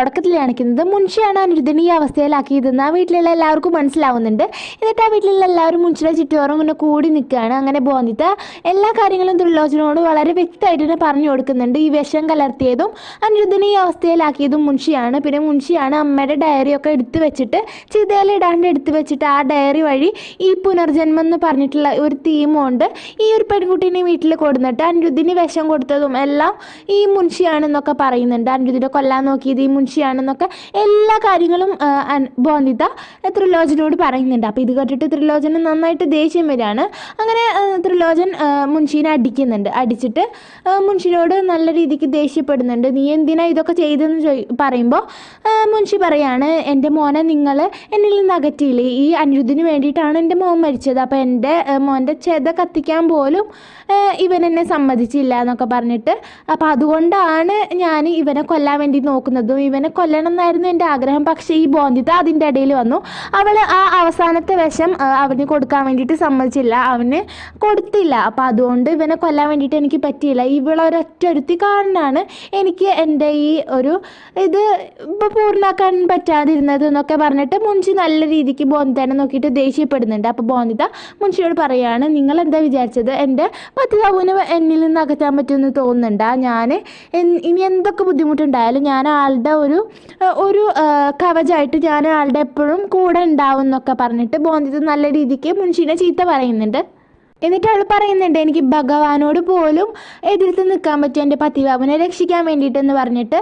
തുടക്കത്തിൽ കാണിക്കുന്നത് മുൻഷിയാണ് അനിരുദ്ധിനെ ഈ അവസ്ഥയിലാക്കിയതെന്ന് ആ വീട്ടിലുള്ള എല്ലാവർക്കും മനസ്സിലാവുന്നുണ്ട്. എന്നിട്ട് ആ വീട്ടിലുള്ള എല്ലാവരും മുൻഷിയുടെ ചുറ്റുപാടും ഇങ്ങനെ കൂടി നിൽക്കുകയാണ്. അങ്ങനെ ബോന്ദിത്ത എല്ലാ കാര്യങ്ങളും ത്രിലോചനോട് വളരെ വ്യക്തമായിട്ട് തന്നെ പറഞ്ഞു കൊടുക്കുന്നുണ്ട്. ഈ വിഷം കലർത്തിയതും അനിരുദ്ധിനെ ഈ അവസ്ഥയിലാക്കിയതും മുൻഷിയാണ്. പിന്നെ മുൻഷിയാണ് അമ്മയുടെ ഡയറിയൊക്കെ എടുത്തു വെച്ചിട്ട് ചിതയിലിടാണ്ട് എടുത്തു വെച്ചിട്ട് ആ ഡയറി വഴി ഈ പുനർജന്മം എന്ന് പറഞ്ഞിട്ടുള്ള ഒരു തീമുണ്ട് ഈ ഒരു പെൺകുട്ടീനെ വീട്ടിൽ കൊടുന്നിട്ട് അനിരുദ്ധിന് വിഷം കൊടുത്തതും എല്ലാം ഈ മുൻഷിയാണെന്നൊക്കെ പറയുന്നുണ്ട്. അനിരുദ്ധിനെ കൊല്ലാൻ നോക്കിയത് ഈ മുൻഷിയാണെന്നൊക്കെ എല്ലാ കാര്യങ്ങളും ബോന്ദിത്ത ത്രിലോചനോട് പറയുന്നുണ്ട്. അപ്പോൾ ഇത് കേട്ടിട്ട് ത്രിലോചന നന്നായിട്ട് ദേഷ്യം വരികയാണ്. അങ്ങനെ ത്രിലോചൻ മുൻഷീനെ അടിച്ചിട്ട് മുൻഷിനോട് നല്ല രീതിക്ക് ദേഷ്യപ്പെടുന്നുണ്ട്. നീ എന്തിനാ ഇതൊക്കെ ചെയ്തതെന്ന് പറയുമ്പോൾ മുൻഷി പറയാണ്, എൻ്റെ മോനെ നിങ്ങൾ എന്നിൽ നിന്ന് അകറ്റിയില്ലേ, ഈ അനിരുദ്ധിന് വേണ്ടിയിട്ടാണ് എൻ്റെ മോൻ മരിച്ചത്. അപ്പോൾ എൻ്റെ മോൻ്റെ ചെത കത്തിക്കാൻ പോലും ഇവൻ എന്നെ സമ്മതിച്ചില്ല എന്നൊക്കെ പറഞ്ഞിട്ട്, അപ്പോൾ അതുകൊണ്ടാണ് ഞാൻ ഇവനെ കൊല്ലാൻ വേണ്ടി നോക്കുന്നതും ഇവനെ കൊല്ലണം എന്നായിരുന്നു എൻ്റെ ആഗ്രഹം. പക്ഷേ ഈ ബോന്ദിത്ത അതിൻ്റെ ഇടയിൽ വന്നു. അവൾ ആ അവസാനത്തെ വിഷം അവന് കൊടുക്കാൻ വേണ്ടിയിട്ട് സമ്മതിച്ചില്ല, അവന് കൊടുത്തില്ല. അപ്പോൾ അതുകൊണ്ട് ഇവനെ കൊല്ലാൻ വേണ്ടിയിട്ട് എനിക്ക് പറ്റിയില്ല. ഇവളൊരൊറ്റൊരുത്തി കാരണമാണ് എനിക്ക് എൻ്റെ ഈ ഒരു ഇത് ഇപ്പോൾ പൂർണ്ണമാക്കാൻ പറ്റാതിരുന്നത് എന്നൊക്കെ പറഞ്ഞിട്ട് മുൻഷി നല്ല രീതിക്ക് ബോന്ദിത്തനെ നോക്കിയിട്ട് ദേഷ്യപ്പെടുന്നുണ്ട്. അപ്പോൾ ബോന്ദിത്ത മുൻഷിയോട് പറയുകയാണ്, നിങ്ങൾ എന്താ വിചാരിച്ചത് എൻ്റെ പതിതാവിന് എന്നിൽ നിന്ന് അകറ്റാൻ പറ്റുമെന്ന് തോന്നുന്നുണ്ടാ? ഞാൻ ഇനി എന്തൊക്കെ ബുദ്ധിമുട്ടുണ്ടായാലും ഞാൻ ആളുടെ ഒരു കവചമായിട്ട് ഞാൻ ആളുടെ എപ്പോഴും കൂടെ ഉണ്ടാവും എന്നൊക്കെ പറഞ്ഞിട്ട് ബോന്ദിത്ത നല്ല രീതിക്ക് മുൻഷിനെ ചീത്ത പറയുന്നുണ്ട്. എന്നിട്ട് അവൾ പറയുന്നുണ്ട്, എനിക്ക് ഭഗവാനോട് പോലും എതിർത്ത് നിൽക്കാൻ പറ്റും എൻ്റെ പതിവാവിനെ രക്ഷിക്കാൻ വേണ്ടിയിട്ടെന്ന് പറഞ്ഞിട്ട്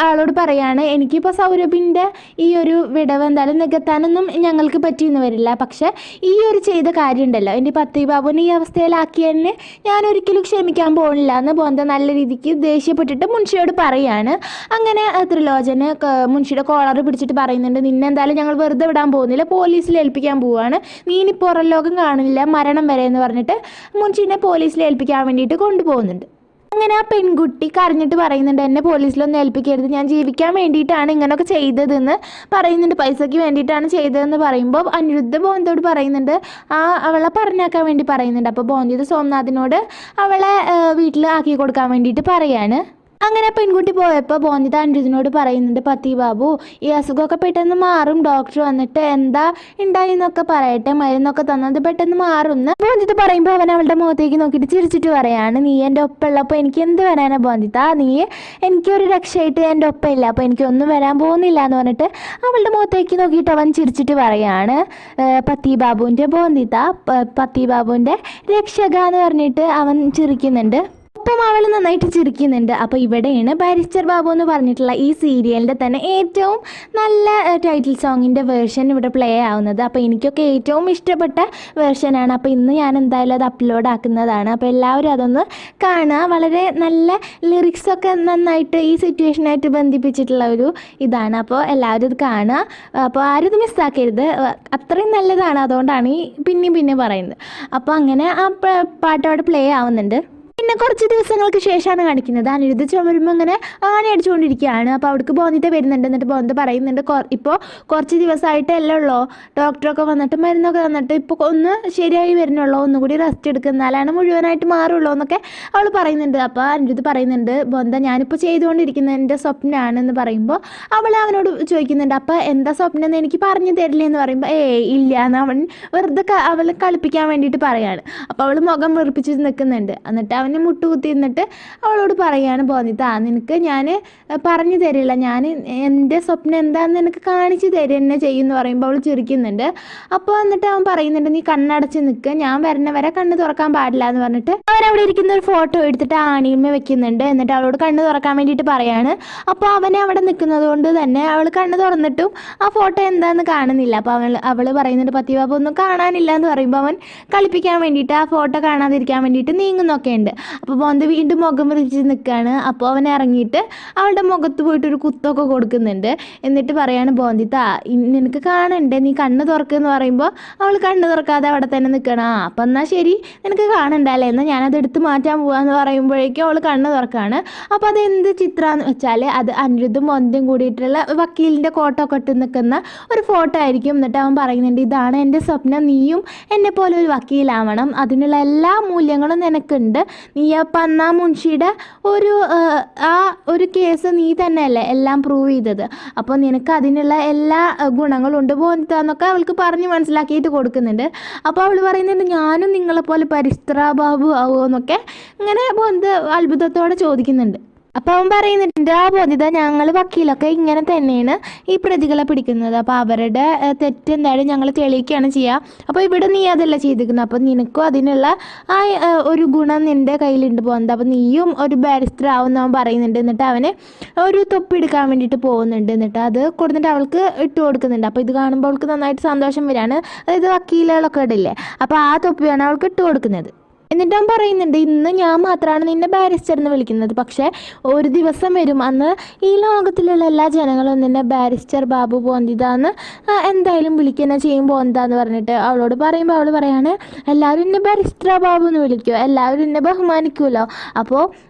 ആളോട് പറയാണ്, എനിക്കിപ്പോൾ സൗരഭിൻ്റെ ഈ ഒരു വിടവ് എന്തായാലും നികത്താനൊന്നും ഞങ്ങൾക്ക് പറ്റിയെന്ന് വരില്ല, പക്ഷേ ഈ ഒരു ചെയ്ത കാര്യം ഉണ്ടല്ലോ, എൻ്റെ പതിവാവിനെ ഈ അവസ്ഥയിലാക്കിയതിന് ഞാൻ ഒരിക്കലും ക്ഷമിക്കാൻ പോകുന്നില്ല എന്ന് ബോന്ദ നല്ല രീതിക്ക് ദേഷ്യപ്പെട്ടിട്ട് മുൻഷിയോട് പറയാണ്. അങ്ങനെ ത്രിലോചന് മുൻഷിയുടെ കോളർ പിടിച്ചിട്ട് പറയുന്നുണ്ട്, നിന്നെന്തായാലും ഞങ്ങൾ വെറുതെ വിടാൻ പോകുന്നില്ല, പോലീസിൽ ഏൽപ്പിക്കാൻ പോവുകയാണ്, നീ ഇനി പുറം ലോകം കാണില്ല, മരണം വരെ എന്ന് പറഞ്ഞിട്ട് മുൻഷിനെ പോലീസിൽ ഏൽപ്പിക്കാൻ വേണ്ടിയിട്ട് കൊണ്ടുപോകുന്നുണ്ട്. അങ്ങനെ ആ പെൺകുട്ടി കരഞ്ഞിട്ട് പറയുന്നുണ്ട്, എന്നെ പോലീസിലൊന്നും ഏൽപ്പിക്കരുത്, ഞാൻ ജീവിക്കാൻ വേണ്ടിയിട്ടാണ് ഇങ്ങനെയൊക്കെ ചെയ്തതെന്ന് പറയുന്നുണ്ട്, പൈസയ്ക്ക് വേണ്ടിയിട്ടാണ് ചെയ്തതെന്ന് പറയുമ്പോൾ അനിരുദ്ധ ബോന്ദയോട് പറയുന്നുണ്ട്, അവളെ പറഞ്ഞാക്കാൻ വേണ്ടി പറയുന്നുണ്ട്. അപ്പോൾ ബോന്ദിത സോംനാഥിനോട് അവളെ വീട്ടിൽ ആക്കി കൊടുക്കാൻ വേണ്ടിയിട്ട് പറയാണ്. അങ്ങനെ പെൺകുട്ടി പോയപ്പോൾ ബോന്ദിത അനിരുദ്ധിനോട് പറയുന്നുണ്ട്, പതി ബാബു ഈ അസുഖമൊക്കെ പെട്ടെന്ന് മാറും, ഡോക്ടർ വന്നിട്ട് എന്താ ഉണ്ടായിന്നൊക്കെ പറയട്ടെ, മരുന്നൊക്കെ തന്നത് പെട്ടെന്ന് മാറുമെന്ന് ബോന്ദിത പറയുമ്പോൾ അവൻ അവളുടെ മുഖത്തേക്ക് നോക്കിയിട്ട് ചിരിച്ചിട്ട് പറയാണ്, നീ എൻ്റെ ഒപ്പമുള്ളപ്പോൾ എനിക്ക് എന്ത് വരാനാ ബോന്ദിത, നീ എനിക്കൊരു രക്ഷയായിട്ട് എൻ്റെ ഒപ്പമില്ല, അപ്പോൾ എനിക്കൊന്നും വരാൻ പോകുന്നില്ല എന്ന് പറഞ്ഞിട്ട് അവളുടെ മുഖത്തേക്ക് നോക്കിയിട്ട് അവൻ ചിരിച്ചിട്ട് പറയാണ്, പതി ബാബുവിൻ്റെ ബോന്ദിത, പതി ബാബുവിൻ്റെ രക്ഷക എന്ന് പറഞ്ഞിട്ട് അവൻ ചിരിക്കുന്നുണ്ട്. ഒപ്പം അവൾ നന്നായിട്ട് ചിരിക്കുന്നുണ്ട്. അപ്പോൾ ഇവിടെയാണ് ബാരിസ്റ്റർ ബാബു എന്ന് പറഞ്ഞിട്ടുള്ള ഈ സീരിയലിൻ്റെ തന്നെ ഏറ്റവും നല്ല ടൈറ്റിൽ സോങ്ങിൻ്റെ വേർഷൻ ഇവിടെ പ്ലേ ആവുന്നത്. അപ്പോൾ എനിക്കൊക്കെ ഏറ്റവും ഇഷ്ടപ്പെട്ട വേർഷനാണ്. അപ്പോൾ ഇന്ന് ഞാൻ എന്തായാലും അത് അപ്ലോഡ് ആക്കുന്നതാണ്. അപ്പോൾ എല്ലാവരും അതൊന്ന് കാണുക. വളരെ നല്ല ലിറിക്സൊക്കെ നന്നായിട്ട് ഈ സിറ്റുവേഷനായിട്ട് ബന്ധിപ്പിച്ചിട്ടുള്ള ഒരു ഇതാണ്. അപ്പോൾ എല്ലാവരും ഇത് കാണുക. അപ്പോൾ ആരും ഇത് മിസ്സാക്കരുത്, അത്രയും നല്ലതാണ്. അതുകൊണ്ടാണ് ഈ പിന്നെ പറയുന്നത്. അപ്പോൾ അങ്ങനെ ആ പാട്ട് അവിടെ പ്ലേ ആവുന്നുണ്ട്. പിന്നെ കുറച്ച് ദിവസങ്ങൾക്ക് ശേഷമാണ് കാണിക്കുന്നത്. അനിരുദ്ധ ചുമരുമ്പോൾ ഇങ്ങനെ ആന അടിച്ചുകൊണ്ടിരിക്കുകയാണ്. അപ്പോൾ അവിടേക്ക് ബോന്ദിത വരുന്നുണ്ട്. എന്നിട്ട് ബോന്ദിത പറയുന്നുണ്ട്, ഇപ്പോൾ കുറച്ച് ദിവസമായിട്ടല്ലേ ഉള്ളൂ, ഡോക്ടറൊക്കെ വന്നിട്ട് മരുന്നൊക്കെ തന്നിട്ട് ഇപ്പോൾ ഒന്ന് ശരിയായി വരുന്നുള്ളൂ, ഒന്നുകൂടി റെസ്റ്റ് എടുക്കുന്നാലാണ് മുഴുവനായിട്ട് മാറുള്ളൂ എന്നൊക്കെ അവൾ പറയുന്നുണ്ട്. അപ്പോൾ അനിരുദ്ധ പറയുന്നുണ്ട്, ബോന്ദ ഞാനിപ്പോൾ ചെയ്തുകൊണ്ടിരിക്കുന്നത് എൻ്റെ സ്വപ്നമാണെന്ന് പറയുമ്പോൾ അവനോട് ചോദിക്കുന്നുണ്ട്, അപ്പോൾ എന്താ സ്വപ്നം എന്ന് എനിക്ക് പറഞ്ഞു തരില്ലേ എന്ന് പറയുമ്പോൾ ഇല്ല എന്ന് അവൻ വെറുതെ അവളെ കളിപ്പിക്കാൻ വേണ്ടിയിട്ട് പറയാണ്. അപ്പോൾ അവൾ മുഖം വെറുപ്പിച്ച് നിൽക്കുന്നുണ്ട്. എന്നിട്ട് അവനെ മുട്ടുകുത്തി നിന്നിട്ട് അവളോട് പറയാണ്, ബോന്ദിത നിനക്ക് ഞാൻ പറഞ്ഞു തരില്ല, ഞാൻ എൻ്റെ സ്വപ്നം എന്താണെന്ന് എനിക്ക് കാണിച്ചു തരും എന്നെ ചെയ്യുമെന്ന് പറയുമ്പോൾ അവൾ ചിരിക്കുന്നുണ്ട്. അപ്പോൾ എന്നിട്ട് അവൻ പറയുന്നുണ്ട്, നീ കണ്ണടച്ച് നിൽക്കുക, ഞാൻ വരണ വരെ കണ്ണ് തുറക്കാൻ പാടില്ല എന്ന് പറഞ്ഞിട്ട് അവരവിടെ ഇരിക്കുന്ന ഒരു ഫോട്ടോ എടുത്തിട്ട് ആണിയമ്മ വെക്കുന്നുണ്ട്. എന്നിട്ട് അവളോട് കണ്ണ് തുറക്കാൻ വേണ്ടിയിട്ട് പറയാണ്. അപ്പോൾ അവനെ അവിടെ നിൽക്കുന്നത് കൊണ്ട് തന്നെ അവൾ കണ്ണ് തുറന്നിട്ടും ആ ഫോട്ടോ എന്താണെന്ന് കാണുന്നില്ല. അപ്പോൾ അവൾ പറയുന്നുണ്ട്, പതി ബാബു ഒന്നും കാണാനില്ല എന്ന് പറയുമ്പോൾ അവൻ കളിപ്പിക്കാൻ വേണ്ടിയിട്ട് ആ ഫോട്ടോ കാണാതിരിക്കാൻ വേണ്ടിയിട്ട് നീങ്ങുന്നൊക്കെ ഉണ്ട്. അപ്പോൾ ബോന്ദ വീണ്ടും മുഖം വിരിച്ച് നിൽക്കുകയാണ്. അപ്പോൾ അവൻ ഇറങ്ങിയിട്ട് അവളുടെ മുഖത്ത് പോയിട്ടൊരു കുത്തൊക്കെ കൊടുക്കുന്നുണ്ട്. എന്നിട്ട് പറയാണ്, ബോന്ദിത നിനക്ക് കാണണ്ടേ, നീ കണ്ണ് തുറക്കുമെന്ന് പറയുമ്പോൾ അവൾ കണ്ണ് തുറക്കാതെ അവിടെ തന്നെ നിൽക്കണം. അപ്പം എന്നാൽ ശരി, നിനക്ക് കാണണ്ടല്ലേ, എന്നാൽ ഞാനത് എടുത്ത് മാറ്റാൻ പോകാമെന്ന് പറയുമ്പോഴേക്കും അവൾ കണ്ണ് തുറക്കുകയാണ്. അപ്പോൾ അത് എന്ത് ചിത്രമാണെന്ന് വെച്ചാൽ അത് അനിരുദ്ധും ബോന്ദയും കൂടിയിട്ടുള്ള വക്കീലിൻ്റെ കോട്ടൊക്കെ ഇട്ട് നിൽക്കുന്ന ഒരു ഫോട്ടോ ആയിരിക്കും. എന്നിട്ട് അവൻ പറയുന്നുണ്ട്, ഇതാണ് എൻ്റെ സ്വപ്നം, നീയും എന്നെ പോലെ ഒരു വക്കീലാവണം, അതിനുള്ള എല്ലാ മൂല്യങ്ങളും നിനക്കുണ്ട്, നീ അപ്പം അന്ന് ആ മുൻഷിയുടെ ഒരു കേസ് നീ തന്നെയല്ലേ എല്ലാം പ്രൂവ് ചെയ്തത്, അപ്പോൾ നിനക്ക് അതിനുള്ള എല്ലാ ഗുണങ്ങളും ഉണ്ട് ബോന്തിത്താന്നൊക്കെ അവൾക്ക് പറഞ്ഞ് മനസ്സിലാക്കിയിട്ട് കൊടുക്കുന്നുണ്ട്. അപ്പോൾ അവൾ പറയുന്നുണ്ട് ഞാനും നിങ്ങളെപ്പോലെ പരിസ്ത്ര ബാബു ആവുമോ എന്നൊക്കെ ഇങ്ങനെ ബോന്ത് അത്ഭുതത്തോടെ ചോദിക്കുന്നുണ്ട്. അപ്പോൾ അവൻ പറയുന്നുണ്ട് ആ ബോധിത ഞങ്ങൾ വക്കീലൊക്കെ ഇങ്ങനെ തന്നെയാണ് ഈ പ്രതികളെ പിടിക്കുന്നത്, അപ്പോൾ അവരുടെ തെറ്റ് എന്തായാലും ഞങ്ങൾ തെളിയിക്കുകയാണ് ചെയ്യുക. അപ്പോൾ ഇവിടെ നീ അതല്ല ചെയ്തിരിക്കുന്നത്, അപ്പോൾ നിനക്കും അതിനുള്ള ആ ഒരു ഗുണം നിൻ്റെ കയ്യിലുണ്ട് പോകുന്നത്, അപ്പോൾ നീയും ഒരു ബാരിസ്റ്റർ ആവുമെന്ന് അവൻ പറയുന്നുണ്ട്. എന്നിട്ട് അവന് ഒരു തൊപ്പി എടുക്കാൻ വേണ്ടിയിട്ട് പോകുന്നുണ്ട്. എന്നിട്ട് അത് കൊടുത്തിട്ട് അവൾക്ക് ഇട്ട് കൊടുക്കുന്നുണ്ട്. അപ്പോൾ ഇത് കാണുമ്പോൾ അവൾക്ക് നന്നായിട്ട് സന്തോഷം വരികയാണ്. അതായത് വക്കീലുകളൊക്കെ ഇടില്ലേ, അപ്പോൾ ആ തൊപ്പിയാണ് അവൾക്ക് ഇട്ട് കൊടുക്കുന്നത്. എന്നിട്ട് അവൻ പറയുന്നുണ്ട് ഇന്ന് ഞാൻ മാത്രമാണ് നിന്നെ ബാരിസ്റ്റർ എന്ന് വിളിക്കുന്നത്, പക്ഷേ ഒരു ദിവസം വരും അന്ന് ഈ ലോകത്തിലുള്ള എല്ലാ ജനങ്ങളും നിന്നെ ബാരിസ്റ്റർ ബാബു ബോന്തിത എന്ന് എന്തായാലും വിളിക്കുന്ന ചെയ്യും ബോന്തിത എന്ന് പറഞ്ഞിട്ട് അവളോട് പറയുമ്പോൾ അവൾ പറയാണ് എല്ലാവരും എന്നെ ബാരിസ്റ്റർ ബാബു എന്ന് വിളിക്കുമോ, എല്ലാവരും എന്നെ ബഹുമാനിക്കുമല്ലോ, അപ്പോൾ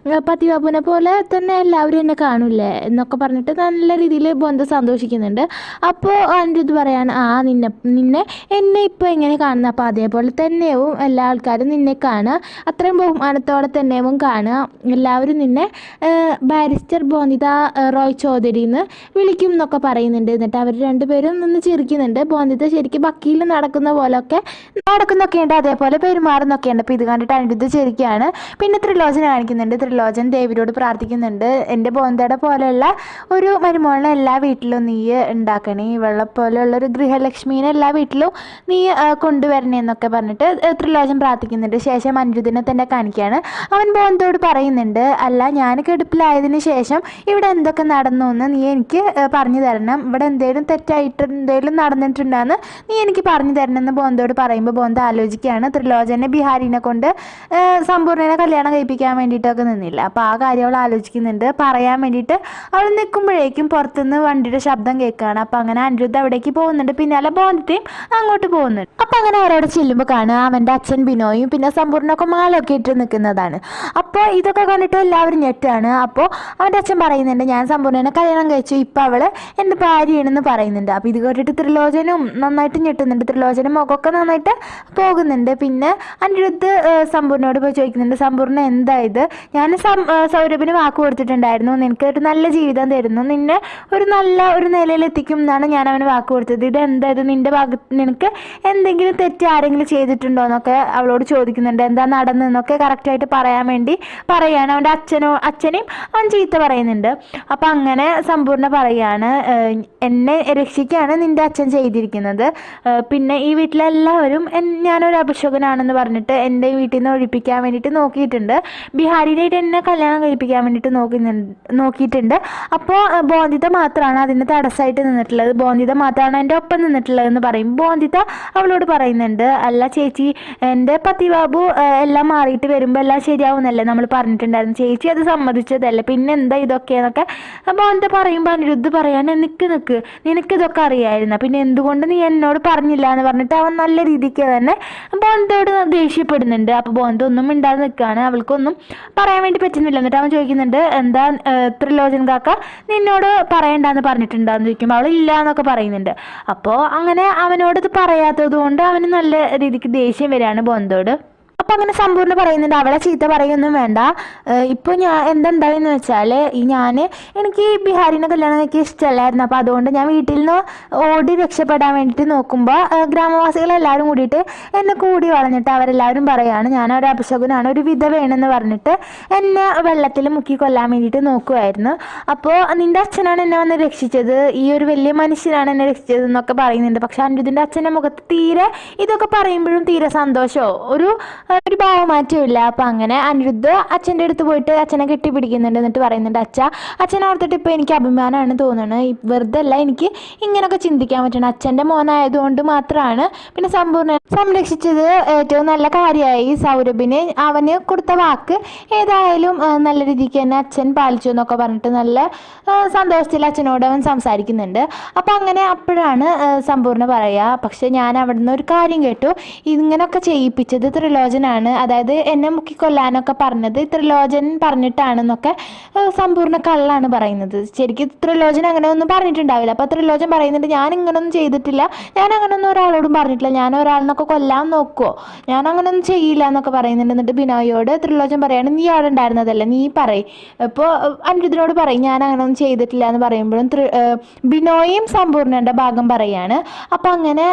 പതി ബാബുവിനെ പോലെ തന്നെ എല്ലാവരും എന്നെ കാണൂലേ എന്നൊക്കെ പറഞ്ഞിട്ട് നല്ല രീതിയിൽ ബോന്ത സന്തോഷിക്കുന്നുണ്ട്. അപ്പോൾ അനിരുദ്ധ് പറയാണ് നിന്നെ എന്നെ ഇപ്പോൾ എങ്ങനെ കാണുന്നത്, അപ്പോൾ അതേപോലെ തന്നെയും എല്ലാ ആൾക്കാരും നിന്നെ കാണുക, അത്രയും ബഹുമാനത്തോടെ തന്നെയും കാണുക, എല്ലാവരും നിന്നെ ബാരിസ്റ്റർ ബോന്തിത റോയ് ചൗധരി എന്ന് വിളിക്കും എന്നൊക്കെ പറയുന്നുണ്ട്. എന്നിട്ട് അവർ രണ്ടുപേരും നിന്ന് ചിരിക്കുന്നുണ്ട്. ബോന്തിത ശരിക്കും വക്കീൽ നടക്കുന്നൊക്കെയുണ്ട്, അതേപോലെ പെരുമാറുന്നൊക്കെയുണ്ട്. അപ്പോൾ ഇത് കണ്ടിട്ട് അനിരുദ്ധ് ചിരിക്കുകയാണ്. പിന്നെ ത്രിലോചന കാണിക്കുന്നുണ്ട്. ത്രിലോചൻ ദേവിയോട് പ്രാർത്ഥിക്കുന്നുണ്ട് എൻ്റെ ബോന്തയുടെ പോലെയുള്ള ഒരു മരുമോളിനെ എല്ലാ വീട്ടിലും നീ ഉണ്ടാക്കണേ, ഇവളെ പോലെയുള്ള ഒരു ഗൃഹലക്ഷ്മീനെ എല്ലാ വീട്ടിലും നീ കൊണ്ടുവരണേ എന്നൊക്കെ പറഞ്ഞിട്ട് ത്രിലോചൻ പ്രാർത്ഥിക്കുന്നുണ്ട്. ശേഷം അനിരുദ്ധിനെ തന്നെ കാണിക്കുകയാണ്. അവൻ ബോന്തോട് പറയുന്നുണ്ട് അല്ല ഞാൻ കെടുപ്പിലായതിനു ശേഷം ഇവിടെ എന്തൊക്കെ നടന്നു എന്ന് നീ എനിക്ക് പറഞ്ഞു തരണം, ഇവിടെ എന്തെങ്കിലും തെറ്റായിട്ട് എന്തെങ്കിലും നടന്നിട്ടുണ്ടെന്ന് നീ എനിക്ക് പറഞ്ഞു തരണം എന്ന് ബോന്തോട് പറയുമ്പോൾ ബോന്ത ആലോചിക്കുകയാണ്. ത്രിലോചനെ ബിഹാരിനെ കൊണ്ട് സമ്പൂർണ്ണനെ കല്യാണം കഴിപ്പിക്കാൻ വേണ്ടിയിട്ടൊക്കെ നിന്നില്ല, അപ്പോൾ ആ കാര്യം അവൾ ആലോചിക്കുന്നുണ്ട്. പറയാൻ വേണ്ടിയിട്ട് അവൾ നിൽക്കുമ്പോഴേക്കും പുറത്തുനിന്ന് വണ്ടിയുടെ ശബ്ദം കേൾക്കുകയാണ്. അപ്പോൾ അങ്ങനെ അനിരുദ്ധ അവിടേക്ക് പോകുന്നുണ്ട്, പിന്നാലെ ബോന്തയും അങ്ങോട്ട് പോകുന്നുണ്ട്. അപ്പോൾ അങ്ങനെ അവരവിടെ ചെല്ലുമ്പോൾ കാണുക അവൻ്റെ അച്ഛൻ ബിനോയും പിന്നെ സമ്പൂർണ്ണൊക്കെ മാലൊക്കെ ഇട്ട് നിൽക്കുന്നതാണ്. അപ്പോൾ ഇതൊക്കെ കണ്ടിട്ട് എല്ലാവരും ഞെട്ടാണ്. അപ്പോൾ അവൻ്റെ അച്ഛൻ പറയുന്നുണ്ട് ഞാൻ സമ്പൂർണ്ണനെ കല്യാണം കഴിച്ചു, ഇപ്പോൾ അവൾ എൻ്റെ ഭാര്യയാണെന്ന് പറയുന്നുണ്ട്. അപ്പോൾ ഇത് കേട്ടിട്ട് ത്രിലോചനും നന്നായിട്ട് ഞെട്ടുന്നുണ്ട്. ത്രിലോചനും മുഖമൊക്കെ നന്നായിട്ട് പോകുന്നുണ്ട്. പിന്നെ അനിരുദ്ധ് സമ്പൂർണ്ണയോട് പോയി ചോദിക്കുന്നുണ്ട് സമ്പൂർണ്ണ എന്തായത്, ഞാൻ സൗരഭിന് വാക്ക് കൊടുത്തിട്ടുണ്ടായിരുന്നു നിനക്ക് ഒരു നല്ല ജീവിതം തരുന്നു, നിന്നെ ഒരു നിലയിൽ എത്തിക്കും എന്നാണ് ഞാൻ അവന് വാക്ക് കൊടുത്തത്, ഇത് എന്തായത് നിൻ്റെ ഭാഗത്ത് നിനക്ക് എന്തെങ്കിലും തെറ്റ് ആരെങ്കിലും ചെയ്തിട്ടുണ്ടോ എന്നൊക്കെ അവളോട് ചോദിക്കുന്നുണ്ട്. എന്താ നടന്നതെന്നൊക്കെ കറക്റ്റായിട്ട് പറയാൻ വേണ്ടി പറയാണ്. അവൻ്റെ അച്ഛനെയും അവൻ ചീത്ത പറയുന്നുണ്ട്. അപ്പം അങ്ങനെ സമ്പൂർണ്ണ പറയാണ് എന്നെ രക്ഷിക്കുകയാണ് നിൻ്റെ അച്ഛൻ ചെയ്തിരിക്കുന്നത്, പിന്നെ ഈ വീട്ടിലെല്ലാവരും ഞാനൊരു അഭിഷേകനാണെന്ന് പറഞ്ഞിട്ട് എൻ്റെ വീട്ടിൽ നിന്ന് ഒഴിപ്പിക്കാൻ വേണ്ടിയിട്ട് നോക്കിയിട്ടുണ്ട്, ബിഹാരിയിലായിട്ട് എന്നെ കല്യാണം കഴിപ്പിക്കാൻ വേണ്ടിയിട്ട് നോക്കിയിട്ടുണ്ട്. അപ്പോൾ ബോന്തിത മാത്രമാണ് അതിന് തടസ്സമായിട്ട് നിന്നിട്ടുള്ളത്, ബോന്തിത മാത്രമാണ് എൻ്റെ ഒപ്പം നിന്നിട്ടുള്ളതെന്ന് പറയും. ബോന്തിത അവളോട് പറയുന്നുണ്ട് അല്ല ചേച്ചി എൻ്റെ പതി ബാബു എല്ലാം മാറിയിട്ട് വരുമ്പോൾ എല്ലാം ശരിയാവുന്നല്ലേ നമ്മൾ പറഞ്ഞിട്ടുണ്ടായിരുന്നു, ചേച്ചി അത് സമ്മതിച്ചതല്ലേ, പിന്നെ എന്താ ഇതൊക്കെയെന്നൊക്കെ ബോന്ത പറയുമ്പോൾ അനിരുദ്ധ് പറയാൻ നിനക്കിതൊക്കെ അറിയാമായിരുന്നു, പിന്നെ എന്തുകൊണ്ട് നീ എന്നോട് പറഞ്ഞില്ല എന്ന് പറഞ്ഞിട്ട് അവൻ നല്ല രീതിക്ക് തന്നെ ബോന്തയോട് ദേഷ്യപ്പെടുന്നുണ്ട്. അപ്പോൾ ബോന്ത ഒന്നും മിണ്ടാതെ നിൽക്കുകയാണ്, അവൾക്കൊന്നും പറയാൻ വേണ്ടി പറ്റുന്നില്ല. എന്നിട്ട് അവൻ ചോദിക്കുന്നുണ്ട് എന്താ ത്രിലോചൻ കാക്ക നിന്നോട് പറയണ്ടെന്ന് പറഞ്ഞിട്ടുണ്ടാന്ന് ചോദിക്കുമ്പോൾ അവൾ ഇല്ല എന്നൊക്കെ പറയുന്നുണ്ട്. അപ്പോൾ അങ്ങനെ അവനോട് ഇത് പറയാത്തത് കൊണ്ട് അവന് നല്ല രീതിക്ക് ദേഷ്യം വരികയാണ് ബോന്തയോട്. അപ്പോൾ അങ്ങനെ സമ്പൂർണ്ണ പറയുന്നുണ്ട് അവളെ ചീത്ത പറയൊന്നും വേണ്ട, ഇപ്പോൾ ഞാൻ എന്തുണ്ടായെന്ന് വെച്ചാൽ എനിക്ക് ബിഹാരിനെ കല്യാണം കഴിക്കാൻ ഇഷ്ടമല്ലായിരുന്നു, അപ്പോൾ അതുകൊണ്ട് ഞാൻ വീട്ടിൽ നിന്ന് ഓടി രക്ഷപ്പെടാൻ വേണ്ടിയിട്ട് നോക്കുമ്പോൾ ഗ്രാമവാസികളെല്ലാവരും കൂടിയിട്ട് എന്നെ കൂടി വളഞ്ഞിട്ട് അവരെല്ലാവരും പറയുകയാണ് ഞാനൊരു അപശകുനാണ്, ഒരു വിധവയാണെന്ന് പറഞ്ഞിട്ട് എന്നെ വെള്ളത്തിൽ മുക്കി കൊല്ലാൻ വേണ്ടിയിട്ട് നോക്കുമായിരുന്നു, അപ്പോൾ നിൻ്റെ അച്ഛനാണ് എന്നെ വന്ന് രക്ഷിച്ചത്, ഈ ഒരു വലിയ മനുഷ്യനാണ് എന്നെ രക്ഷിച്ചത് എന്നൊക്കെ പറയുന്നുണ്ട്. പക്ഷെ അനിരുദ്ധിൻ്റെ അച്ഛൻ്റെ മുഖത്ത് തീരെ ഇതൊക്കെ പറയുമ്പോഴും തീരെ സന്തോഷമോ ഒരു ഭാവമാറ്റമില്ല. അപ്പം അങ്ങനെ അനിരുദ്ധ് അച്ഛൻ്റെ അടുത്ത് പോയിട്ട് അച്ഛനെ കെട്ടിപ്പിടിക്കുന്നുണ്ട്. എന്നിട്ട് പറയുന്നുണ്ട് അച്ഛനെ ഓർത്തിട്ട് ഇപ്പോൾ എനിക്ക് അഭിമാനമാണ് തോന്നുന്നത്, വെറുതെ അല്ല എനിക്ക് ഇങ്ങനെയൊക്കെ ചിന്തിക്കാൻ പറ്റണം, അച്ഛൻ്റെ മോനായതുകൊണ്ട് മാത്രമാണ് പിന്നെ സമ്പൂർണ്ണ സംരക്ഷിച്ചത് ഏറ്റവും നല്ല കാര്യമായി, സൗരഭിന് അവന് കൊടുത്ത വാക്ക് ഏതായാലും നല്ല രീതിക്ക് തന്നെ അച്ഛൻ പാലിച്ചു എന്നൊക്കെ പറഞ്ഞിട്ട് നല്ല സന്തോഷത്തിൽ അച്ഛനോട് അവൻ സംസാരിക്കുന്നുണ്ട്. അപ്പം അങ്ങനെ അപ്പോഴാണ് സമ്പൂർണ്ണ പറയുക പക്ഷെ ഞാൻ അവിടെ നിന്ന് ഒരു കാര്യം കേട്ടു, ഇങ്ങനെയൊക്കെ ചെയ്യിപ്പിച്ചത് ത്രിലോചന ത്രിലോചനാണ്, അതായത് എന്നെ മുക്കിക്കൊല്ലാനൊക്കെ പറഞ്ഞത് ത്രിലോചൻ പറഞ്ഞിട്ടാണെന്നൊക്കെ സമ്പൂർണ്ണ കള്ളാണ് പറയുന്നത്. ശരിക്കും ത്രിലോചൻ അങ്ങനെ ഒന്നും പറഞ്ഞിട്ടുണ്ടാവില്ല. അപ്പോൾ ത്രിലോചൻ പറയുന്നുണ്ട് ഞാൻ ഇങ്ങനൊന്നും ചെയ്തിട്ടില്ല, ഞാൻ അങ്ങനൊന്നും ഒരാളോടും പറഞ്ഞിട്ടില്ല, ഞാൻ ഒരാളിനൊക്കെ കൊല്ലാൻ നോക്കുമോ, ഞാൻ അങ്ങനൊന്നും ചെയ്യില്ല എന്നൊക്കെ പറയുന്നുണ്ട്. എന്നിട്ട് ബിനോയോട് ത്രിലോചൻ പറയാണ് നീ അവിടെ ഉണ്ടായിരുന്നതല്ലേ, നീ പറയും ഇപ്പോൾ അനിരുദ്ധിനോട് പറയും ഞാൻ അങ്ങനൊന്നും ചെയ്തിട്ടില്ല എന്ന് പറയുമ്പോഴും ബിനോയും സമ്പൂർണ്ണൻ്റെ ഭാഗം പറയാണ്. അപ്പം അങ്ങനെ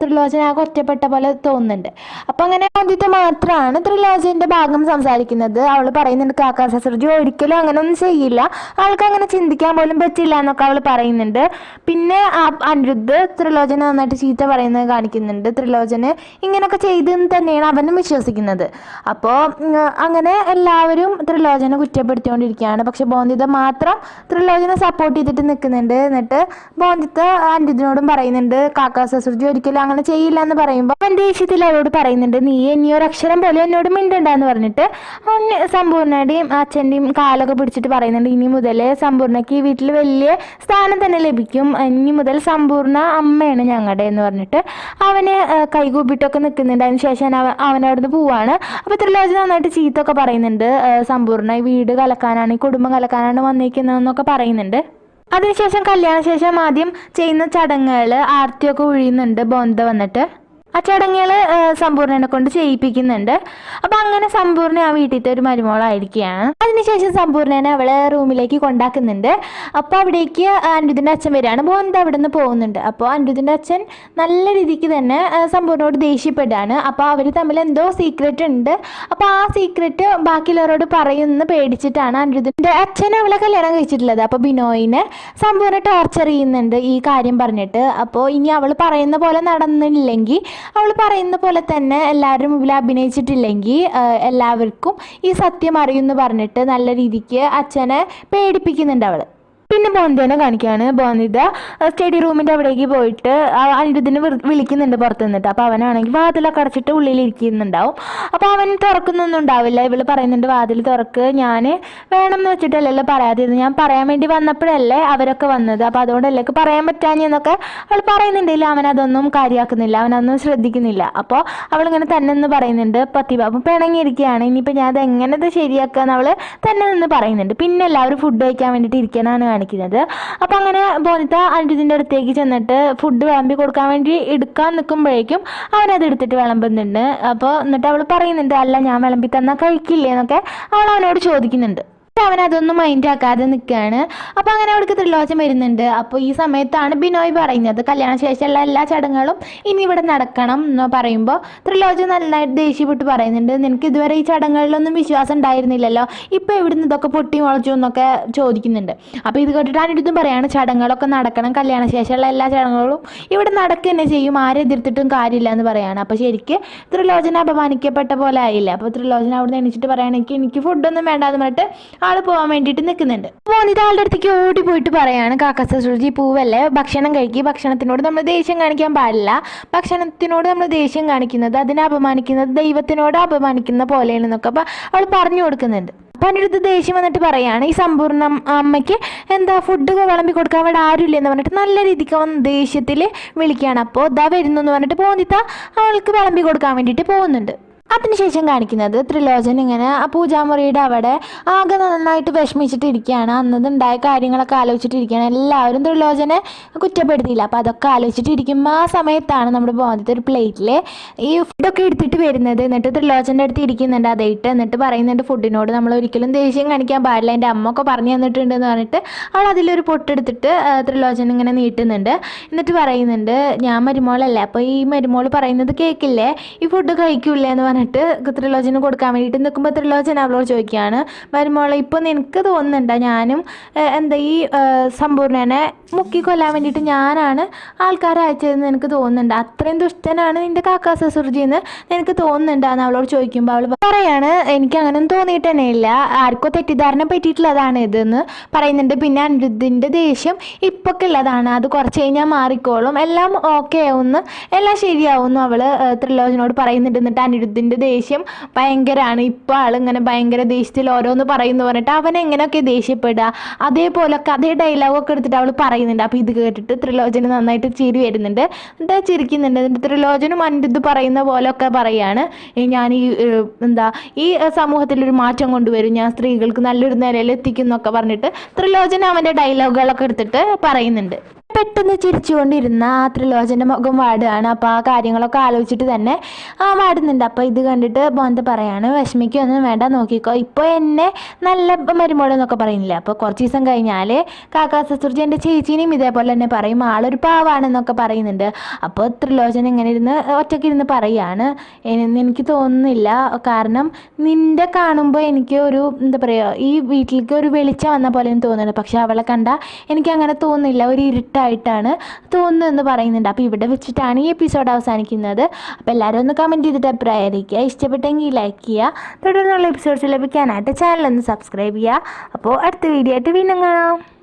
ത്രിലോചന ആകെ ഒറ്റപ്പെട്ട പോലെ തോന്നുന്നുണ്ട്. അപ്പം അങ്ങനെ ആദ്യത്തെ മാത്രമാണ് ത്രിലോചൻ്റെ ഭാഗം സംസാരിക്കുന്നത്. അവൾ പറയുന്നുണ്ട് കാക്കാ സസുർജി ഒരിക്കലും അങ്ങനെ ഒന്നും ചെയ്യില്ല, ആൾക്ക് അങ്ങനെ ചിന്തിക്കാൻ പോലും പറ്റില്ല എന്നൊക്കെ അവൾ പറയുന്നുണ്ട്. പിന്നെ അനിരുദ്ധ് ത്രിലോചന നന്നായിട്ട് ചീത്ത പറയുന്നത് കാണിക്കുന്നുണ്ട്. ത്രിലോചന് ഇങ്ങനെയൊക്കെ ചെയ്തെന്ന് തന്നെയാണ് അവനും വിശ്വസിക്കുന്നത്. അപ്പോൾ അങ്ങനെ എല്ലാവരും ത്രിലോചന കുറ്റപ്പെടുത്തിക്കൊണ്ടിരിക്കുകയാണ്. പക്ഷെ ബോന്ദിത മാത്രം ത്രിലോചന സപ്പോർട്ട് ചെയ്തിട്ട് നിൽക്കുന്നുണ്ട്. എന്നിട്ട് ബോന്ദിത അനിരുദ്ധിനോടും പറയുന്നുണ്ട് കാക്കാ സസുർജി ഒരിക്കലും അങ്ങനെ ചെയ്യില്ല എന്ന് പറയുമ്പോൾ അവൻ ദേഷ്യത്തിൽ അവരോട് പറയുന്നുണ്ട് നീ ഇനി ഒരു അക്ഷരം പോലും എന്നോട് മിണ്ടണ്ടെന്ന് പറഞ്ഞിട്ട് അവൻ സമ്പൂർണ്ണയുടെയും അച്ഛൻ്റെയും കാലൊക്കെ പിടിച്ചിട്ട് പറയുന്നുണ്ട് ഇനി മുതൽ സമ്പൂർണ്ണയ്ക്ക് ഈ വീട്ടിൽ വലിയ സ്ഥാനം തന്നെ ലഭിക്കും, ഇനി മുതൽ സമ്പൂർണ്ണ അമ്മയാണ് ഞങ്ങളുടെ എന്ന് പറഞ്ഞിട്ട് അവന് കൈകൂപ്പിട്ടൊക്കെ നിൽക്കുന്നുണ്ട്. അതിന് ശേഷം അവനവിടുന്ന് പോവാണ്. അപ്പോൾ ത്രിലോചന നന്നായിട്ട് ചീത്തൊക്കെ പറയുന്നുണ്ട്, സമ്പൂർണ്ണ ഈ വീട് കലക്കാനാണ്, ഈ കുടുംബം കലക്കാനാണ് വന്നിരിക്കുന്നതെന്നൊക്കെ പറയുന്നുണ്ട്. അതിനുശേഷം കല്യാണശേഷം ആദ്യം ചെയ്യുന്ന ചടങ്ങുകൾ ആർത്തിയൊക്കെ ഒഴിയുന്നുണ്ട് ബോന്ത വന്നിട്ട്. ആ ചടങ്ങുകൾ സമ്പൂർണ്ണനെ കൊണ്ട് ചെയ്യിപ്പിക്കുന്നുണ്ട്. അപ്പം അങ്ങനെ സമ്പൂർണ്ണ ആ വീട്ടിലത്തെ ഒരു മരുമോളായിരിക്കുകയാണ്. അതിനുശേഷം സമ്പൂർണ്ണനെ അവളെ റൂമിലേക്ക് കൊണ്ടാക്കുന്നുണ്ട്. അപ്പോൾ അവിടേക്ക് അനിരുദ്ധിൻ്റെ അച്ഛൻ വരികയാണ്. ബോന്ത അവിടെ നിന്ന് പോകുന്നുണ്ട്. അപ്പോൾ അനിരുദ്ധിൻ്റെ അച്ഛൻ നല്ല രീതിക്ക് തന്നെ സമ്പൂർണ്ണയോട് ദേഷ്യപ്പെടുകയാണ്. അപ്പോൾ അവർ തമ്മിൽ എന്തോ സീക്രറ്റ് ഉണ്ട്. അപ്പോൾ ആ സീക്രറ്റ് ബാക്കിയുള്ളവരോട് പറയുമെന്ന് പേടിച്ചിട്ടാണ് അനിരുദ്ധിൻ്റെ അച്ഛൻ അവളെ കല്യാണം കഴിച്ചിട്ടുള്ളത്. അപ്പോൾ ബിനോയിനെ സമ്പൂർണ്ണ ടോർച്ചർ ചെയ്യുന്നുണ്ട് ഈ കാര്യം പറഞ്ഞിട്ട്. അപ്പോൾ ഇനി അവൾ പറയുന്ന പോലെ നടന്നില്ലെങ്കിൽ, അവൾ പറയുന്ന പോലെ തന്നെ എല്ലാവരും മുമ്പിൽ അഭിനയിച്ചിട്ടില്ലെങ്കിൽ എല്ലാവർക്കും ഈ സത്യം അറിയുമെന്ന് പറഞ്ഞിട്ട് നല്ല രീതിക്ക് അച്ഛനെ പേടിപ്പിക്കുന്നുണ്ട് അവൾ. പിന്നെ ബോന്തിനെ കാണിക്കുകയാണ്. ബോന്തിത സ്റ്റഡി റൂമിൻ്റെ അവിടേക്ക് പോയിട്ട് അനിരുദ്ധിനെ വിളിക്കുന്നുണ്ട് പുറത്ത് നിന്നിട്ട്. അപ്പോൾ അവനാണെങ്കിൽ വാതിലൊക്കെ അടച്ചിട്ട് ഉള്ളിലിരിക്കുന്നുണ്ടാവും. അപ്പോൾ അവൻ തുറക്കുന്നൊന്നും ഉണ്ടാവില്ല. ഇവള് പറയുന്നുണ്ട് വാതിൽ തുറക്ക്, ഞാൻ വേണം എന്ന് വെച്ചിട്ടല്ലല്ലോ പറയാതിരുന്നു, ഞാൻ പറയാൻ വേണ്ടി വന്നപ്പോഴല്ലേ അവരൊക്കെ വന്നത്, അപ്പോൾ അതുകൊണ്ടല്ലേ പറയാൻ പറ്റാഞ്ഞെന്നൊക്കെ അവൾ പറയുന്നുണ്ടെങ്കിൽ അവൻ അതൊന്നും കാര്യമാക്കുന്നില്ല, അവനതൊന്നും ശ്രദ്ധിക്കുന്നില്ല. അപ്പോൾ അവളിങ്ങനെ തന്നെ നിന്ന് പറയുന്നുണ്ട് പത്തിബാബു പിണങ്ങിയിരിക്കുകയാണ്, ഇനിയിപ്പോൾ ഞാൻ അത് എങ്ങനെ ശരിയാക്കുക എന്ന് അവൾ തന്നെ നിന്ന് പറയുന്നുണ്ട്. പിന്നെ എല്ലാവരും ഫുഡ് കഴിക്കാൻ വേണ്ടിയിട്ട് ഇരിക്കാനാണ് കാണിക്കുന്നത്. അപ്പോൾ അങ്ങനെ ബോനിത അനിരുദ്ധിൻ്റെ അടുത്തേക്ക് ചെന്നിട്ട് ഫുഡ് വിളമ്പി കൊടുക്കാൻ വേണ്ടി എടുക്കാൻ നിൽക്കുമ്പോഴേക്കും അവനത് എടുത്തിട്ട് വിളമ്പുന്നുണ്ട്. അപ്പോൾ എന്നിട്ട് അവൾ പറയുന്നുണ്ട് അല്ല ഞാൻ വിളമ്പി തന്നാൽ കഴിക്കില്ലേ എന്നൊക്കെ അവൾ അവനോട് ചോദിക്കുന്നുണ്ട്. അവൻ അതൊന്നും മൈൻഡ് ആക്കാതെ നിൽക്കുകയാണ്. അപ്പോൾ അങ്ങനെ അവിടേക്ക് ത്രിലോചൻ വരുന്നുണ്ട്. അപ്പോൾ ഈ സമയത്താണ് ബിനോയ് പറയുന്നത് കല്യാണ ശേഷമുള്ള എല്ലാ ചടങ്ങുകളും ഇനി ഇവിടെ നടക്കണം എന്ന് പറയുമ്പോൾ ത്രിലോചൻ നന്നായിട്ട് ദേഷ്യപ്പെട്ട് പറയുന്നുണ്ട് നിനക്ക് ഇതുവരെ ഈ ചടങ്ങുകളിലൊന്നും വിശ്വാസം ഉണ്ടായിരുന്നില്ലല്ലോ, ഇപ്പോൾ എവിടുന്ന് ഇതൊക്കെ പൊട്ടി മുളച്ചു എന്നൊക്കെ ചോദിക്കുന്നുണ്ട്. അപ്പോൾ ഇത് കേട്ടിട്ട് അനിരുദ്ധും പറയാണ് ചടങ്ങുകളൊക്കെ നടക്കണം, കല്യാണ ശേഷമുള്ള എല്ലാ ചടങ്ങുകളും ഇവിടെ നടക്കുക തന്നെ ചെയ്യും, ആരെ എതിർത്തിട്ടും കാര്യമില്ല എന്ന് പറയാണ്. അപ്പോൾ ശരിക്ക് ത്രിലോചന അപമാനിക്കപ്പെട്ട പോലെ ആയില്ല. അപ്പോൾ ത്രിലോചന അവിടെ നിന്ന് എണീച്ചിട്ട് പറയുകയാണെങ്കിൽ എനിക്ക് ഫുഡൊന്നും വേണ്ടാന്ന് പറഞ്ഞിട്ട് ആള് പോകാൻ വേണ്ടിയിട്ട് നിൽക്കുന്നുണ്ട്. ബോന്ദിത ആളുടെ അടുത്തേക്ക് ഓടി പോയിട്ട് പറയാണ് കാക്കാ സസുർജി പൂവല്ലേ, ഭക്ഷണം കഴിക്കുക, ഭക്ഷണത്തിനോട് നമ്മൾ ദേഷ്യം കാണിക്കാൻ പാടില്ല, ഭക്ഷണത്തിനോട് നമ്മൾ ദേഷ്യം കാണിക്കുന്നത് അതിനെ അപമാനിക്കുന്നത് ദൈവത്തിനോട് അപമാനിക്കുന്ന പോലെയാണെന്നൊക്കെ അപ്പോൾ അവൾ പറഞ്ഞു കൊടുക്കുന്നുണ്ട്. അപ്പം എൻ്റെ അടുത്ത് ദേഷ്യം വന്നിട്ട് പറയാണ് ഈ സമ്പൂർണ്ണ അമ്മയ്ക്ക് എന്താ ഫുഡ് വിളമ്പി കൊടുക്കാൻ അവിടെ ആരുമില്ല എന്ന് പറഞ്ഞിട്ട് നല്ല രീതിക്ക് അവൻ ദേഷ്യത്തിൽ വിളിക്കുകയാണ്. അപ്പോൾ ഇതാ വരുന്നു എന്ന് പറഞ്ഞിട്ട് ബോന്ദിത അവൾക്ക് വിളമ്പി കൊടുക്കാൻ വേണ്ടിയിട്ട് പോകുന്നുണ്ട്. അതിനുശേഷം കാണിക്കുന്നത് ത്രിലോചൻ ഇങ്ങനെ ആ പൂജാമുറിയുടെ അവിടെ ആകെ നന്നായിട്ട് വിഷമിച്ചിട്ട് ഇരിക്കുകയാണ്. അന്നതുണ്ടായ കാര്യങ്ങളൊക്കെ ആലോചിച്ചിട്ടിരിക്കുകയാണ്. എല്ലാവരും ത്രിലോചനെ കുറ്റപ്പെടുത്തിയില്ല. അപ്പോൾ അതൊക്കെ ആലോചിച്ചിട്ടിരിക്കുമ്പോൾ ആ സമയത്താണ് നമ്മുടെ ബോധത്തെ ഒരു പ്ലേറ്റിൽ ഈ ഫുഡൊക്കെ എടുത്തിട്ട് വരുന്നത്. എന്നിട്ട് ത്രിലോചൻ്റെ അടുത്ത് ഇരിക്കുന്നുണ്ട് അതായിട്ട്. എന്നിട്ട് പറയുന്നുണ്ട് ഫുഡിനോട് നമ്മൾ ഒരിക്കലും ദേഷ്യം കാണിക്കാൻ പാടില്ല, എൻ്റെ അമ്മ ഒക്കെ പറഞ്ഞു തന്നിട്ടുണ്ടെന്ന് പറഞ്ഞിട്ട് അവൾ അതിലൊരു പൊട്ടെടുത്തിട്ട് ത്രിലോചൻ ഇങ്ങനെ നീട്ടുന്നുണ്ട്. എന്നിട്ട് പറയുന്നുണ്ട് ഞാൻ മരുമോളല്ലേ, അപ്പോൾ ഈ മരുമോൾ പറയുന്നത് കേൾക്കില്ലേ, ഈ ഫുഡ് കഴിക്കൂലേ എന്ന് പറഞ്ഞിട്ട് ത്രിലോചന് കൊടുക്കാൻ വേണ്ടിയിട്ട് നിൽക്കുമ്പോൾ ത്രിലോചൻ അവളോട് ചോദിക്കുകയാണ് മരുമോളെ ഇപ്പോൾ നിനക്ക് തോന്നുന്നുണ്ടോ ഞാനും എന്താ ഈ സമ്പൂർണ്ണനെ മുക്കിക്കൊല്ലാൻ വേണ്ടിയിട്ട് ഞാനാണ് ആൾക്കാരെ അയച്ചതെന്ന് എനിക്ക് തോന്നുന്നുണ്ട്, അത്രയും ദുഷ്ടനാണ് നിൻ്റെ കാക്കാ സസുർജി എന്ന് എനിക്ക് തോന്നുന്നുണ്ടാന്ന് അവളോട് ചോദിക്കുമ്പോൾ അവൾ പറയാണ് എനിക്ക് അങ്ങനെയൊന്നും തോന്നിയിട്ട് തന്നെ ഇല്ല, ആർക്കോ തെറ്റിദ്ധാരണ പറ്റിയിട്ടുള്ളതാണ് ഇതെന്ന് പറയുന്നുണ്ട്. പിന്നെ അനിരുദ്ധിൻ്റെ ദേഷ്യം ഇപ്പൊക്കെ ഉള്ളതാണ്, അത് കുറച്ച് കഴിഞ്ഞാൽ മാറിക്കോളും, എല്ലാം ഓക്കെ ആവുമെന്ന് എല്ലാം ശരിയാവുമെന്ന് അവൾ ത്രിലോചനോട് പറയുന്നുണ്ട്. എന്നിട്ട് അനിരുദ്ധിന് അതിൻ്റെ ദേഷ്യം ഭയങ്കരമാണ്. ഇപ്പോൾ ആളിങ്ങനെ ഭയങ്കര ദേഷ്യത്തിൽ ഓരോന്ന് പറയുന്നു പറഞ്ഞിട്ട് അവൻ എങ്ങനെയൊക്കെ ദേഷ്യപ്പെടുക അതേപോലൊക്കെ അതേ ഡയലോഗൊക്കെ എടുത്തിട്ട് അവൾ പറയുന്നുണ്ട്. അപ്പോൾ ഇത് കേട്ടിട്ട് ത്രിലോചന് നന്നായിട്ട് ചിരി വരുന്നുണ്ട്. എന്നിട്ട് ചിരിക്കുന്നുണ്ട്. എന്നിട്ട് ത്രിലോചനും അനിരുദ്ധ് പറയുന്ന പോലൊക്കെ പറയാണ്, ഞാൻ ഈ സമൂഹത്തിലൊരു മാറ്റം കൊണ്ടുവരും, ഞാൻ സ്ത്രീകൾക്ക് നല്ലൊരു നിലയിൽ എത്തിക്കും എന്നൊക്കെ പറഞ്ഞിട്ട് ത്രിലോചന അവൻ്റെ ഡയലോഗുകളൊക്കെ എടുത്തിട്ട് പറയുന്നുണ്ട്. പെട്ടെന്ന് ചിരിച്ചുകൊണ്ടിരുന്ന ആ ത്രിലോചൻ്റെ മുഖം വാടുകയാണ്. അപ്പോൾ ആ കാര്യങ്ങളൊക്കെ ആലോചിച്ചിട്ട് തന്നെ വാടുന്നുണ്ട്. അപ്പോൾ ഇത് കണ്ടിട്ട് ബോന്ത പറയാണ്, വിഷമിക്കൊന്നും വേണ്ട, നോക്കിക്കോ, ഇപ്പോൾ എന്നെ നല്ല മരുമോളെന്നൊക്കെ പറയുന്നില്ല. അപ്പോൾ കുറച്ച് ദിവസം കഴിഞ്ഞാൽ കാക്കാ സസുർജി എൻ്റെ ചേച്ചീനെയും ഇതേപോലെ തന്നെ പറയും, ആളൊരു പാവാണെന്നൊക്കെ പറയുന്നുണ്ട്. അപ്പോൾ ത്രിലോചന ഇങ്ങനെ ഒറ്റയ്ക്ക് ഇരുന്ന് പറയാണ്, എനിക്ക് തോന്നുന്നില്ല, കാരണം നിൻ്റെ കാണുമ്പോൾ എനിക്ക് ഒരു ഈ വീട്ടിലേക്ക് ഒരു വെളിച്ചം വന്ന പോലെ തോന്നുന്നുണ്ട്, പക്ഷെ അവളെ കണ്ടാൽ എനിക്ക് അങ്ങനെ തോന്നുന്നില്ല, ഒരു ഇരുട്ടായിട്ടാണ് തോന്നുന്നത് എന്ന് പറയുന്നുണ്ട്. അപ്പോൾ ഇവിടെ വെച്ചിട്ടാണ് ഈ എപ്പിസോഡ് അവസാനിക്കുന്നത്. അപ്പോൾ എല്ലാവരും ഒന്ന് കമൻറ്റ് ചെയ്തിട്ട് അഭിപ്രായം അറിയിക്കുക. ഇഷ്ടപ്പെട്ടെങ്കിൽ ലൈക്ക് ചെയ്യുക. തുടർന്നുള്ള എപ്പിസോഡ്സ് ലഭിക്കാനായിട്ട് ചാനൽ ഒന്ന് സബ്സ്ക്രൈബ് ചെയ്യുക. അപ്പോൾ അടുത്ത വീഡിയോ ആയിട്ട് വീണ്ടും കാണാം.